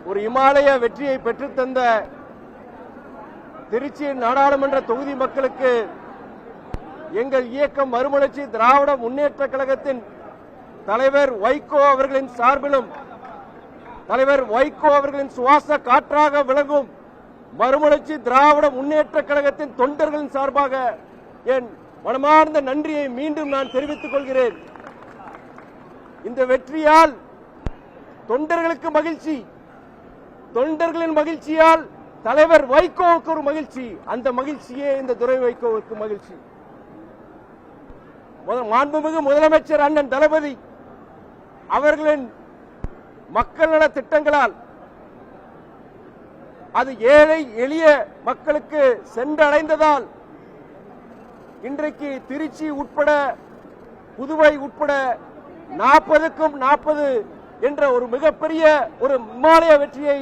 ஒரு இமாலய வெற்றியை பெற்றுத்தந்த திருச்சி நாடாளுமன்ற தொகுதி மக்களுக்கு எங்கள் இயக்கம் மறுமலர்ச்சி திராவிட முன்னேற்ற கழகத்தின் தலைவர் வைகோ அவர்களின் சார்பிலும் தலைவர் வைகோ அவர்களின் சுவாச காற்றாக விளங்கும் மறுமலர்ச்சி திராவிட முன்னேற்ற கழகத்தின் தொண்டர்களின் சார்பாக என் மனமார்ந்த நன்றியை மீண்டும் நான் தெரிவித்துக் கொள்கிறேன். இந்த வெற்றியால் தொண்டர்களுக்கு மகிழ்ச்சி, தொண்டர்களின் மகிழ்ச்சியால் தலைவர் வைகோவுக்கு ஒரு மகிழ்ச்சி, அந்த மகிழ்ச்சியே இந்த துரை வைகோவுக்கு மகிழ்ச்சி. மாண்புமிகு முதலமைச்சர் அண்ணன் தளபதி அவர்களின் மக்கள் நல திட்டங்களால் அது ஏழை எளிய மக்களுக்கு சென்றடைந்ததால் இன்றைக்கு திருச்சி உட்பட புதுவை உட்பட 40க்கும் 40 என்ற ஒரு மிகப்பெரிய ஒரு இமாலய வெற்றியை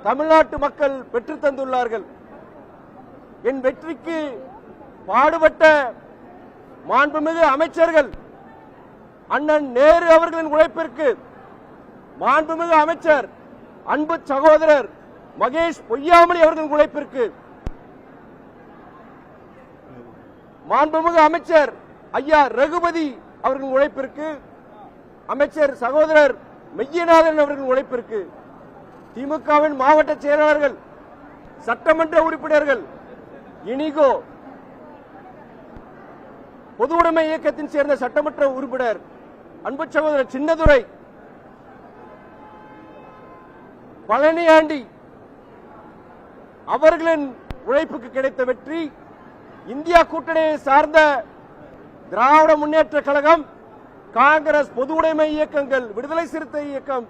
தமிழ்நாட்டு மக்கள் பெற்றுத் தந்துள்ளார்கள். என் வெற்றிக்கு பாடுபட்ட மாண்புமிகு அமைச்சர்கள் அண்ணன் நேரு அவர்களின் உழைப்பிற்கு, மாண்புமிகு அமைச்சர் அன்பு சகோதரர் மகேஷ் பொய்யாமொழி அவர்களின் உழைப்பிற்கு, மாண்புமிகு அமைச்சர் ஐயா ரகுபதி அவர்களின் உழைப்பிற்கு, அமைச்சர் சகோதரர் மெய்யநாதன் அவர்களின் உழைப்பிற்கு, திமுகவின் மாவட்ட செயலாளர்கள், சட்டமன்ற உறுப்பினர்கள், இனிகோ பொது உடைமை இயக்கத்தின் சேர்ந்த சட்டமன்ற உறுப்பினர் அன்பு சகோதரர் சின்னதுரை, பழனியாண்டி அவர்களின் உழைப்புக்கு கிடைத்த வெற்றி இந்தியா கூட்டணியை சார்ந்த திராவிட முன்னேற்ற கழகம், காங்கிரஸ், பொது உடைமை இயக்கங்கள், விடுதலை சிறுத்தை இயக்கம்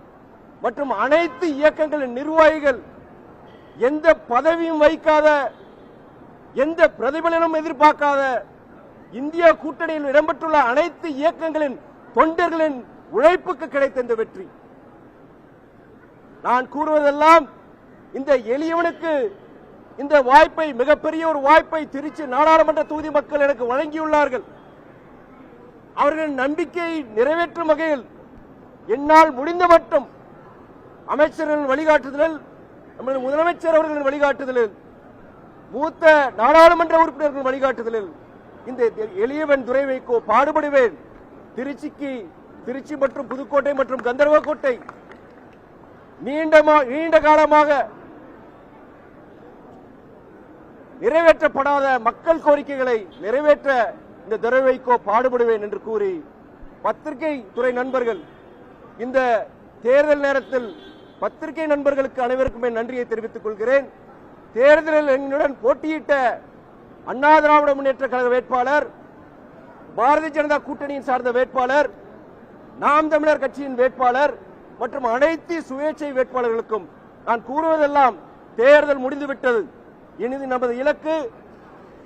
மற்றும் அனைத்து இயக்கங்களின் நிர்வாகிகள் எந்த பதவியும் வைக்காத, எந்த பிரதிபலனும் எதிர்பார்க்காத இந்தியா கூட்டணியில் இடம்பெற்றுள்ள அனைத்து இயக்கங்களின் தொண்டர்களின் உழைப்புக்கு கிடைத்த இந்த வெற்றி. நான் கூறுவதெல்லாம் இந்த எளியவனுக்கு இந்த வாய்ப்பை, மிகப்பெரிய ஒரு வாய்ப்பை திருச்சி நாடாளுமன்ற தொகுதி மக்கள் எனக்கு வழங்கியுள்ளார்கள். அவர்களின் நம்பிக்கையை நிறைவேற்றும் வகையில் என்னால் முடிந்த மட்டும் அமைச்சர்களின் வழிகாட்டுதலில், முதலமைச்சர் அவர்களின் வழிகாட்டுதலில், மூத்த நாடாளுமன்ற உறுப்பினர்களின் வழிகாட்டுதலில் இந்த எளியவன் துரை வைகோ பாடுபடுவேன். திருச்சி மற்றும் புதுக்கோட்டை மற்றும் கந்தர்வக்கோட்டை நீண்ட காலமாக நிறைவேற்றப்படாத மக்கள் கோரிக்கைகளை நிறைவேற்ற இந்த துரை வைகோ பாடுபடுவேன் என்று கூறி, பத்திரிகை துறை நண்பர்கள், இந்த தேர்தல் நேரத்தில் பத்திரிகை நண்பர்களுக்கு அனைவருக்குமே நன்றியை தெரிவித்துக் கொள்கிறேன். தேர்தலில் என்னுடன் போட்டியிட்ட அண்ணா திராவிட முன்னேற்ற கழக வேட்பாளர், பாரதிய ஜனதா கூட்டணியின் சார்ந்த வேட்பாளர், நாம் தமிழர் கட்சியின் வேட்பாளர் மற்றும் அனைத்து சுயேட்சை வேட்பாளர்களுக்கும் நான் கூறுவதெல்லாம் தேர்தல் முடிந்துவிட்டது. இனி நமது இலக்கு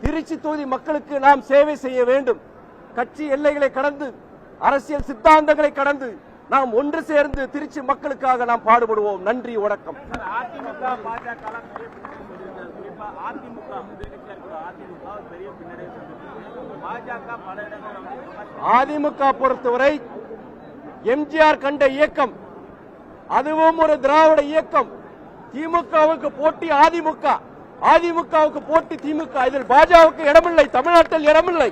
திருச்சி தொகுதி மக்களுக்கு நாம் சேவை செய்ய வேண்டும். கட்சி எல்லைகளை கடந்து, அரசியல் சித்தாந்தங்களை கடந்து நாம் ஒன்று சேர்ந்து திருச்சி மக்களுக்காக நாம் பாடுபடுவோம். நன்றி, வணக்கம். அதிமுக பொறுத்தவரை எம்ஜிஆர் கண்ட இயக்கம், அதுவும் ஒரு திராவிட இயக்கம். திமுகவுக்கு போட்டி அதிமுக, அதிமுகவுக்கு போட்டி திமுக. இதில் பாஜகவுக்கு இடமில்லை, தமிழ்நாட்டில் இடமில்லை.